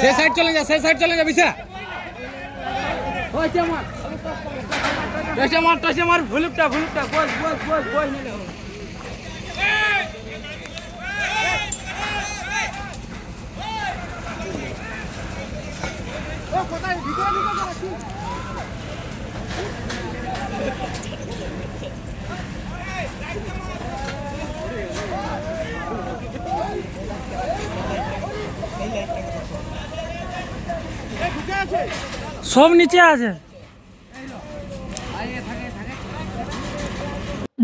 সে side চলে যা, সে side চলে যা বিশা। টসে মার ভুলুকটা বল নিলে হবে। সব নিচে আছে।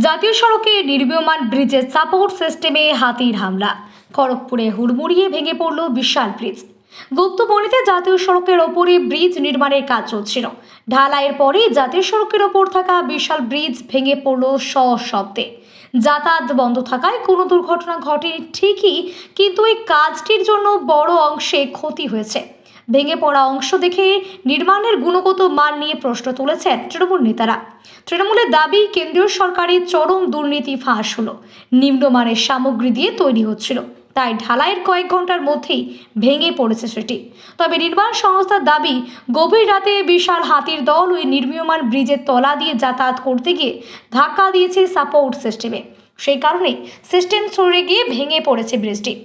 জাতীয় সড়কে নির্মীয়মান ব্রিজের সাপোর্ট সিস্টেমে হাতির হামলা। খড়গপুরে হুড়মুড়িয়ে ভেঙে পড়ল বিশাল ব্রিজ। গুপ্তমণিতে জাতীয় সড়কের ওপরে ব্রিজ নির্মাণের কাজ চলছিল। ঢালাইয়ের পরে জাতীয় সড়কের ওপর থাকা বিশাল ব্রিজ ভেঙে পড়ল সশব্দে। যাতায়াত বন্ধ থাকায় কোনো দুর্ঘটনা ঘটেনি ঠিকই, কিন্তু এই কাজটির জন্য বড় অংশে ক্ষতি হয়েছে। ভেঙে পড়া অংশ দেখে নির্মাণের গুণগত মান নিয়ে প্রশ্ন তুলেছেন তৃণমূল নেতারা। তৃণমূলের দাবি, কেন্দ্রীয় সরকারের চরম দুর্নীতি ফাঁস হলো। নিম্নমানের সামগ্রী দিয়ে তৈরি হচ্ছিল, তাই ঢালাইয়ের কয়েক ঘন্টার মধ্যেই ভেঙে পড়েছে সেটি। তবে নির্মাণ সংস্থার দাবি, গভীর রাতে বিশাল হাতির দল ওই নির্মীয়মান ব্রিজের তলা দিয়ে যাতায়াত করতে গিয়ে ধাক্কা দিয়েছে সাপোর্ট সিস্টেমে। সেই কারণে সিস্টেম সরে গিয়ে ভেঙে পড়েছে ব্রিজটি।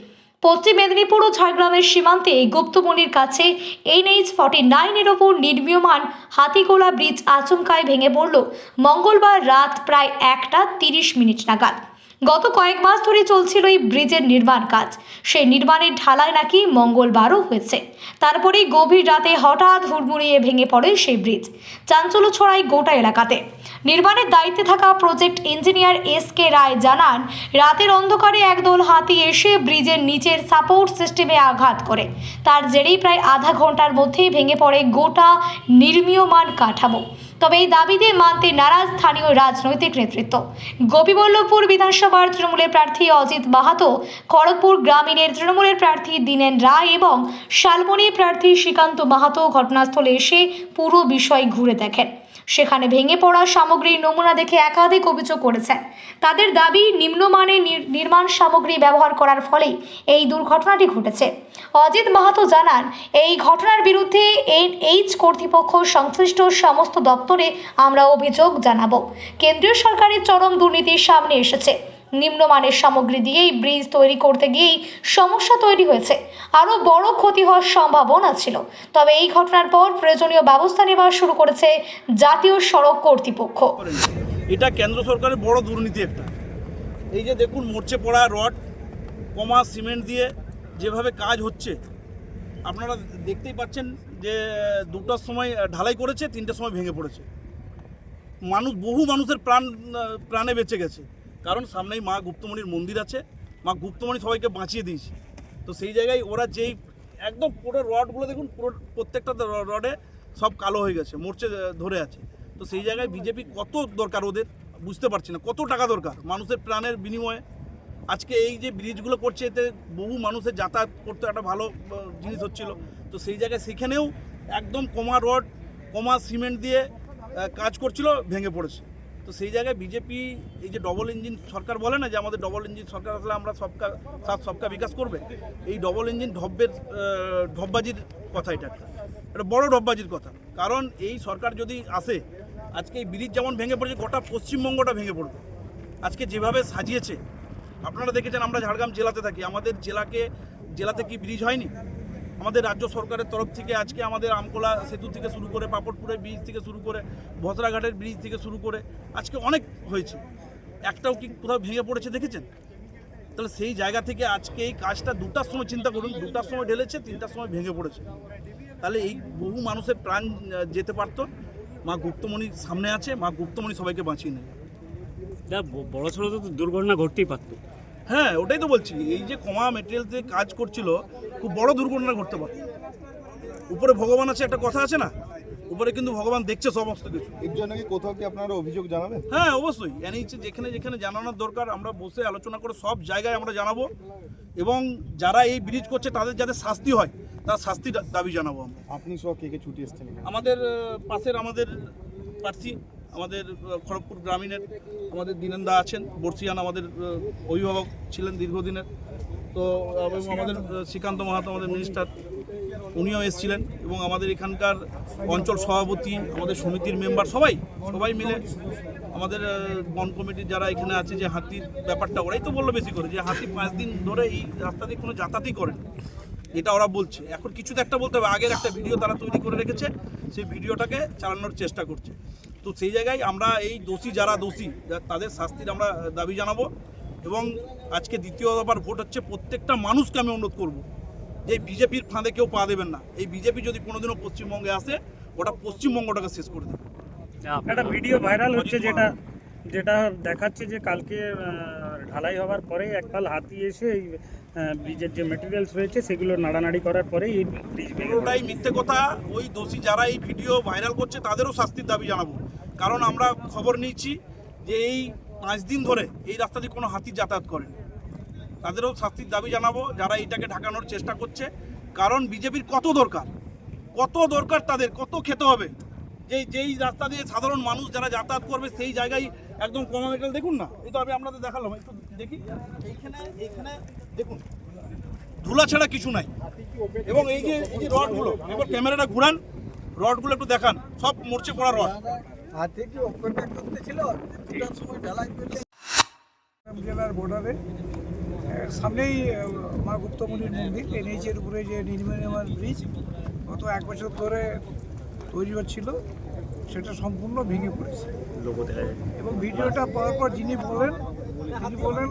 পশ্চিম মেদিনীপুর ও ঝাড়গ্রামের সীমান্তে গুপ্তমণির কাছে NH-49 এর ওপর নির্মীয়মান হাতিগোলা ব্রিজ আচমকায় ভেঙে পড়ল মঙ্গলবার রাত প্রায় 1:30 নাগাদ। গত কয়েক মাস ধরে চলছিল এই ব্রিজের নির্মাণ কাজ। সেই নির্মাণের ঢালাই নাকি মঙ্গলবারও হয়েছে। তারপরেই গভীর রাতে হঠাৎ হুড়মুড়িয়ে ভেঙে পড়ে সেই ব্রিজ। চাঞ্চল্য ছড়ায় গোটা এলাকাতে। নির্মাণের দায়িত্বে থাকা প্রজেক্ট ইঞ্জিনিয়ার SK রায় জানান, রাতের অন্ধকারে একদল হাতি এসে ব্রিজের নিচের সাপোর্ট সিস্টেমে আঘাত করে। তার জেরেই প্রায় আধা ঘন্টার মধ্যেই ভেঙে পড়ে গোটা নির্মীয়মান কাঠামো। তবে এই দাবিতে মানতে নারাজ স্থানীয় রাজনৈতিক নেতৃত্ব। গোপীবল্লভপুর বিধানসভার তৃণমূলের প্রার্থী অজিত মাহাতো, খড়গপুর গ্রামীণের তৃণমূলের প্রার্থী দীনেন রায় এবং শালবনী প্রার্থী শ্রীকান্ত মাহাতো ঘটনাস্থলে এসে পুরো বিষয় ঘুরে দেখেন। সেখানে ভেঙে পড়া সামগ্রীর নমুনা দেখে একাধিক অভিযোগ করেছেন। তাদের দাবি, নিম্নমানের নির্মাণ সামগ্রী ব্যবহার করার ফলেই এই দুর্ঘটনাটি ঘটেছে। অজিত মাহাতো জানান, এই ঘটনার বিরুদ্ধে NH কর্তৃপক্ষ সংশ্লিষ্ট সমস্ত দপ্তরে আমরা অভিযোগ জানাবো। কেন্দ্রীয় সরকারের চরম দুর্নীতির সামনে এসেছে। নিম্নমানের সামগ্রী দিয়েই ব্রিজ তৈরি করতে গিয়েই সমস্যা তৈরি হয়েছে। আরও বড় ক্ষতি হওয়ার সম্ভাবনা ছিল। তবে এই ঘটনার পর প্রয়োজনীয় ব্যবস্থা নেওয়া শুরু করেছে জাতীয় সড়ক কর্তৃপক্ষ। এটা কেন্দ্র সরকারের বড় দুর্নীতি একটা। এই যে দেখুন, মরচে পড়া রড কমা সিমেন্ট দিয়ে যেভাবে কাজ হচ্ছে, আপনারা দেখতেই পাচ্ছেন যে 2টার সময় ঢালাই করেছে, 3টার সময় ভেঙে পড়েছে। বহু মানুষের প্রাণে বেঁচে গেছে, কারণ সামনেই মা গুপ্তমণির মন্দির আছে। মা গুপ্তমণি সবাইকে বাঁচিয়ে দিয়েছে। তো সেই জায়গায় ওরা যেই একদম পুরো রডগুলো দেখুন, পুরো প্রত্যেকটা রডে সব কালো হয়ে গেছে, মরচে ধরে আছে। তো সেই জায়গায় বিজেপি কত দরকার ওদের বুঝতে পারছি না, কত টাকা দরকার মানুষের প্রাণের বিনিময়ে। আজকে এই যে ব্রিজগুলো করছে, এতে বহু মানুষের যাতায়াত করতে একটা ভালো জিনিস হচ্ছিল। তো সেই জায়গায় সেখানেও একদম কমা রড কমা সিমেন্ট দিয়ে কাজ করছিল, ভেঙে পড়েছে। তো সেই জায়গায় বিজেপি এই যে ডবল ইঞ্জিন সরকার বলে না, যে আমাদের ডবল ইঞ্জিন সরকার আসলে আমরা সবকা বিকাশ করবে, এই ডবল ইঞ্জিন ঢপবাজির কথা। এটা একটা বড় ঢপবাজির কথা। কারণ এই সরকার যদি আসে, আজকে এই ব্রিজ যেমন ভেঙে পড়েছে, গোটা পশ্চিমবঙ্গটা ভেঙে পড়বে। আজকে যেভাবে সাজিয়েছে, আপনারা দেখেছেন, আমরা ঝাড়গ্রাম জেলাতে থাকি, আমাদের জেলাতে কি ব্রিজ হয়নি? আমাদের রাজ্য সরকারের তরফ থেকে আজকে আমাদের আমকোলা সেতু থেকে শুরু করে, পাপড়পুরের ব্রিজ থেকে শুরু করে, ভসরাঘাটের ব্রিজ থেকে শুরু করে আজকে অনেক হয়েছে। একটাও কি কোথাও ভেঙে পড়েছে দেখেছেন? তাহলে সেই জায়গা থেকে আজকে এই কাজটা 2টার সময়, চিন্তা করুন, 2টার সময় ঢেলেছে, 3টার সময় ভেঙে পড়েছে। তাহলে এই বহু মানুষের প্রাণ যেতে পারত। মা গুপ্তমণির সামনে আছে, মা গুপ্তমণি সবাইকে বাঁচিয়ে নেয়। বড় ছোট তো দুর্ঘটনা ঘটতেই পারতো। হ্যাঁ, ওটাই তো বলছি, এই যে কমা মেটেরিয়াল দিয়ে কাজ করছিল, খুব বড় দুর্ঘটনা ঘটতে পারত। উপরে ভগবান আছে, একটা কথা আছে না, উপরে কিন্তু ভগবান দেখছে সমস্ত কিছু। এর জন্য কি কোথাও কি আপনারা অভিযোগ জানাবেন? হ্যাঁ, অবশ্যই। NH যেখানে যেখানে জানানোর দরকার আমরা বসে আলোচনা করে সব জায়গায় আমরা জানাবো, এবং যারা এই ব্রিজ করছে তাদের যাতে শাস্তি হয়, তার শাস্তির দাবি জানাবো আমরা। আপনি সব কে ছুটি এসছেন? আমাদের পাশের আমাদের প্রার্থী, আমাদের খড়গপুর গ্রামীণের আমাদের দীনেন দা আছেন, বর্ষিয়ান আমাদের অভিভাবক ছিলেন দীর্ঘদিনের। তো আমাদের শ্রীকান্ত মাহাতো আমাদের মিনিস্টার, উনিও এসেছিলেন এবং আমাদের এখানকার অঞ্চল সভাপতি, আমাদের সমিতির মেম্বার সবাই মিলে আমাদের বন কমিটির যারা এখানে আছে, যে হাতির ব্যাপারটা ওরাই তো বললো বেশি করে, যে হাতি 5 দিন ধরে এই রাস্তা দিয়ে কোনো যাতায়াতই করেন, এটা ওরা বলছে। এখন কিছু তো একটা বলতে হবে, আগের একটা ভিডিও তারা তৈরি করে রেখেছে, সেই ভিডিওটাকে চালানোর চেষ্টা করছে। তো সেই জায়গায় আমরা এই যারা দোষী তাদের শাস্তির আমরা দাবি জানাবো। এবং আজকে দ্বিতীয় দফার ভোট হচ্ছে, প্রত্যেকটা মানুষকে আমি অনুরোধ করব যে বিজেপির ফাঁদে কেউ পা দেবেন না। এই বিজেপি যদি কোনোদিনও পশ্চিমবঙ্গে আসে, ওটা পশ্চিমবঙ্গটাকে শেষ করে দেবে। একটা ভিডিও ভাইরাল হচ্ছে যেটা দেখাচ্ছে যে কালকে ঢালাই হওয়ার পরে একপাল হাতি এসে এই ব্রিজের যে মেটেরিয়ালস রয়েছে সেগুলো নাড়ানাড়ি করার পরে এই ব্রিজ পুরোটাই মিথ্যে কথা। ওই দোষী যারা এই ভিডিও ভাইরাল করছে তাদেরও শাস্তির দাবি জানাবো, কারণ আমরা খবর নিয়েছি যে এই 5 দিন ধরে এই রাস্তা দিয়ে কোনো হাতি যাতায়াত করেন, তাদেরও শাস্তির দাবি জানাবো যারা এইটাকে ঢাকানোর চেষ্টা করছে। কারণ বিজেপির কত দরকার তাদের, কত খেতে হবে, যেই রাস্তা দিয়ে সাধারণ মানুষ যারা যাতায়াত করবে সেই জায়গায় একদম কমা মেটাল দেখুন না, এই তো আমি আপনাদের দেখালাম, একটু দেখি এইখানে দেখুন ধুলা ছাড়া কিছু নাই। এবং এই যে রডগুলো, এবার ক্যামেরাটা ঘুরান, রডগুলো একটু দেখান, সব মরচে পড়া রড। জেলার বর্ডারে সামনেই মা গুপ্তমণির মন্দির, এনএইচের উপরে যে নির্মাণ ব্রিজ গত 1 বছর ধরে তৈরি হচ্ছিল, সেটা সম্পূর্ণ ভেঙে পড়েছে। এবং ভিডিওটা পাওয়ার পর তিনি বলেন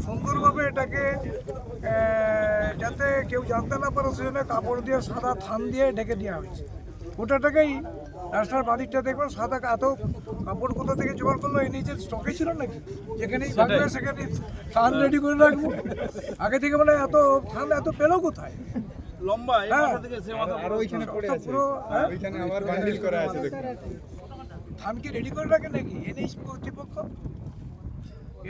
সুন্দরভাবে এটাকে যাতে কেউ জানতে না পারে সেজন্য কাপড় দিয়ে, সাদা থান দিয়ে ঢেকে দেওয়া হয়েছে। ওটাটাকেই রাস্তার বাদিকটা দেখবেন সাদা, এত কাপড় কোথা থেকে জোগাড় করলো, এই নিজের স্টকে ছিল নাকি, যেখানেই ভাঙবে সেখানে থান রেডি করে রাখবো আগে থেকে, মানে এত থান এত পেলো কোথায় লম্বা থানকে রেডি করে রাখে নাকি এনএইচ কর্তৃপক্ষ?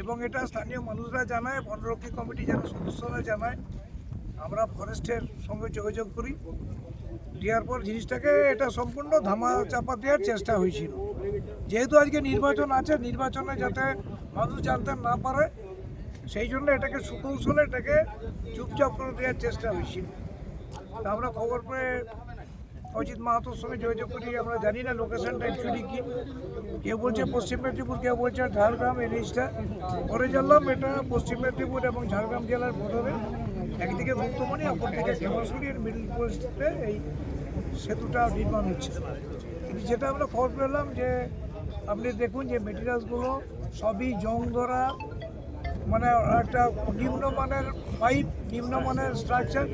এবং এটা স্থানীয় মানুষরা জানায়, বনরক্ষী কমিটি যারা সদস্যরা জানায়, আমরা ফরেস্টের সঙ্গে যোগাযোগ করি, দেওয়ার পর জিনিসটাকে এটা সম্পূর্ণ ধামা চাপা দেওয়ার চেষ্টা হয়েছিল। যেহেতু আজকে নির্বাচন আছে, নির্বাচনে যাতে মানুষ জানতে না পারে সেই জন্য এটাকে সুকৌশলে এটাকে চুপচাপ করে দেওয়ার চেষ্টা হয়েছিল। তা আমরা খবর পেয়ে অজিত মাহাতোর সঙ্গে যোগাযোগ করি, আমরা জানি না লোকেশনটা অ্যাকচুয়ালি কী, কেউ বলছে পশ্চিম মেদিনীপুর, কেউ বলছে ঝাড়গ্রাম এনএইচটা। পরে জানলাম এটা পশ্চিম মেদিনীপুর এবং ঝাড়গ্রাম জেলার বর্ডারে, একদিকে মুক্তমণি অপরদিকে খেমাশুড়ির মিডল পোস্টে এই সেতুটা নির্মাণ হচ্ছে। কিন্তু যেটা আমরা খবর পেলাম যে আপনি দেখুন যে মেটেরিয়ালসগুলো সবই জং ধরা, মানে একটা নিম্নমানের পাইপ, নিম্নমানের স্ট্রাকচার,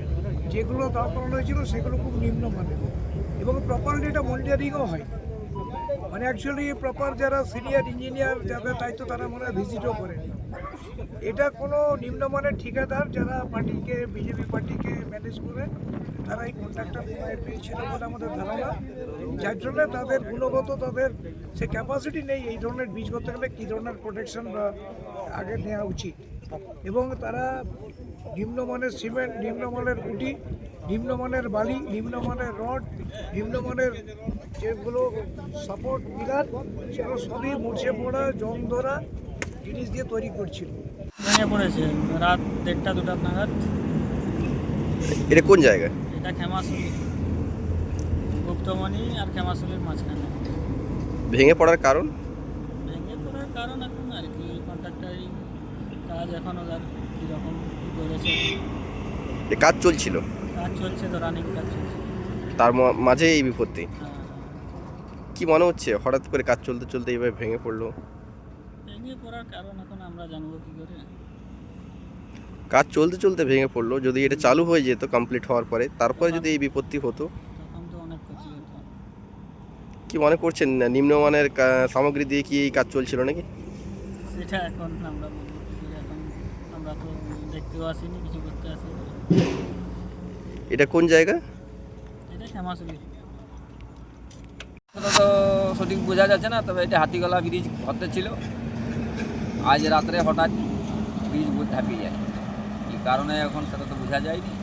যেগুলো দাঁড় করানো হয়েছিল সেগুলো খুব নিম্নমানের, এবং প্রপারলি এটা মনিটরিংও হয়। মানে অ্যাকচুয়ালি প্রপার যারা সিনিয়র ইঞ্জিনিয়ার যাদের দায়িত্ব তারা মনে হয় ভিজিটও করেন। এটা কোনো নিম্নমানের ঠিকাদার যারা পার্টিকে, বিজেপি পার্টিকে ম্যানেজ করে, তারা এই কন্ট্রাক্টটা পেয়েছিল বলে আমাদের ধারণা, যার জন্য তাদের গুণগত, তাদের সে ক্যাপাসিটি নেই এই ধরনের বীজ করতে গেলে কী ধরনের প্রোটেকশন বা আগে নেওয়া উচিত। এবং তারা নিম্নমানের সিমেন্ট, নিম্নমানের কুটি, নিম্নমানের বালি, নিম্নমানের রড, নিম্নমানের যেগুলো সাপোর্ট পিলার, সেগুলো সবই মুছে পড়া, জং ধরা জিনিস দিয়ে তৈরি করছিল। ভেঙে পড়েছে রাত 1টা-2টা নাগাদ। এটা কোন জায়গা? এটা খেমাশুলি, গুপ্তমণি আর খেমাশুলির মাঝখানে। ভেঙে পড়ার কারণ? ভেঙে পড়ার কারণ এখন আর কি কন্ট্রাক্টারি কাজ, এখনও তার কীরকম কী করেছে। এ কাজ চলছিল? কাজ চলছে তো, রানিং কাজ চলছে। তার মাঝে এই বিপত্তি? হ্যাঁ। কি মনে হচ্ছে হঠাৎ করে কাজ চলতে চলতে এইভাবে ভেঙে পড়লো? ভেঙে পড়ার কারণ এখন আমরা জানবো কী করে। কাজ চলতে চলতে ভেঙে পড়লো, যদি এটা চালু হয়ে যেত কমপ্লিট হওয়ার পরে, তারপরে যদি এই বিপত্তি হতো, তখন তো অনেক ক্ষতি হতো। কি মনে করছেন নিম্নমানের সামগ্রী দিয়ে কি এই কাজ চলছিল নাকি? সেটা এখন আমরা বলবো কী করে, এখন আমরা তো দেখতেও আসিনি, কিছু করতে আসিনি। এটা কোন জায়গা? এটা খেমাশুলি। সেটা তো সঠিক বোঝা যাচ্ছে না, তবে এটা হাতিগলা ব্রিজ হতে ছিল, আজ রাত্রে হঠাৎ ব্রিজ ঢাপিয়ে যায়, কী কারণে এখন সেটা তো বোঝা যায়নি।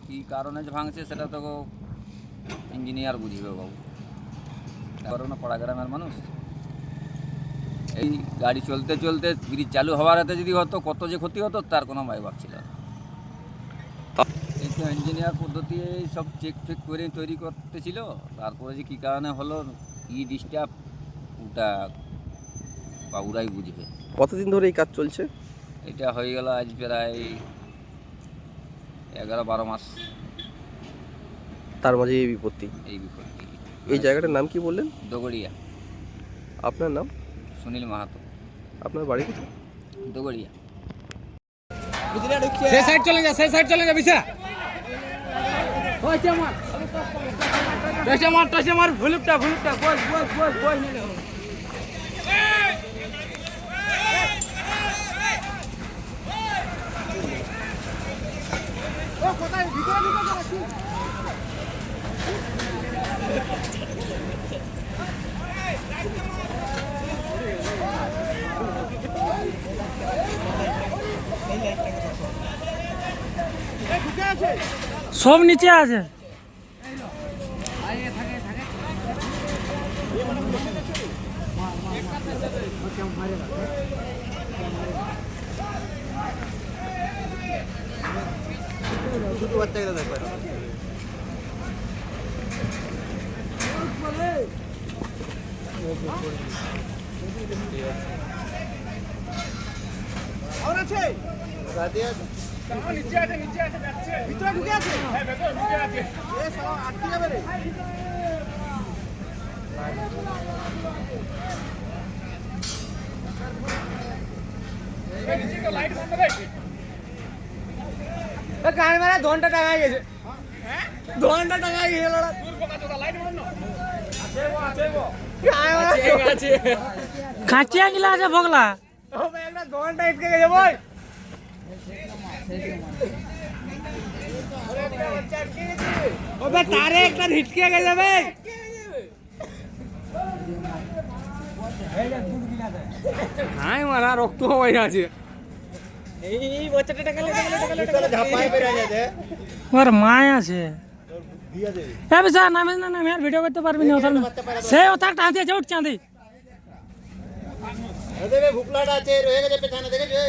কী কারণে যে ভাঙছে সেটা তো ইঞ্জিনিয়ার বুঝবে বাবু, কারণ পাড়া গ্রামের মানুষ। এই গাড়ি চলতে চলতে ব্রিজ চালু হওয়ার হাতে যদি হতো কত যে ক্ষতি হতো তার কোনো ভাই ভাবছিল না। এই তো ইঞ্জিনিয়ার পদ্ধতি এই সব চেক ফেক করে তৈরি করতেছিল, তারপরে যে কী কারণে হলো কি ডিস্টার্ব ওটা বাবুরাই বুঝবে। কতদিন ধরে এই কাজ চলছে? এটা হয়ে গেল আজ প্রায় 11-12 মাস তার মাঝে এই বিপত্তি। এই বিপত্তি। এই জায়গাটার নাম কি বললেন? দগড়িয়া। আপনার নাম? সুনীল মাহাতো, আপনার বাড়ি কোথায়? দগড়িয়া। সে সাইড চলে যা, সে সাইড চলে যা বিছা। টসে মার ভুলুকটা বস নিলে হবে। সব নিচে আছে। ধনটা টাঙাই গেছে, ধনটা টাঙাই গেছে লড়া। খাঁচিয়া গিলা আছে বগলা। একটা ধনটা ইটকে গেছে বই। ওবে তারে একটা হিটকে গেছে বে। হাই মারা রক্ত হয়ে আছে। এই বাচ্চাটা টাকালে ঝাপায় বেরিয়ে যাচ্ছে। ওর মায় আছে। এ বিশা নামে না নামে আর ভিডিও করতে পারবি না। সে ওটা হাতে আছে, উঠছে আঁধি। ভুকলাটা আছে রয়ে গেছে পেছনে দেখেছে।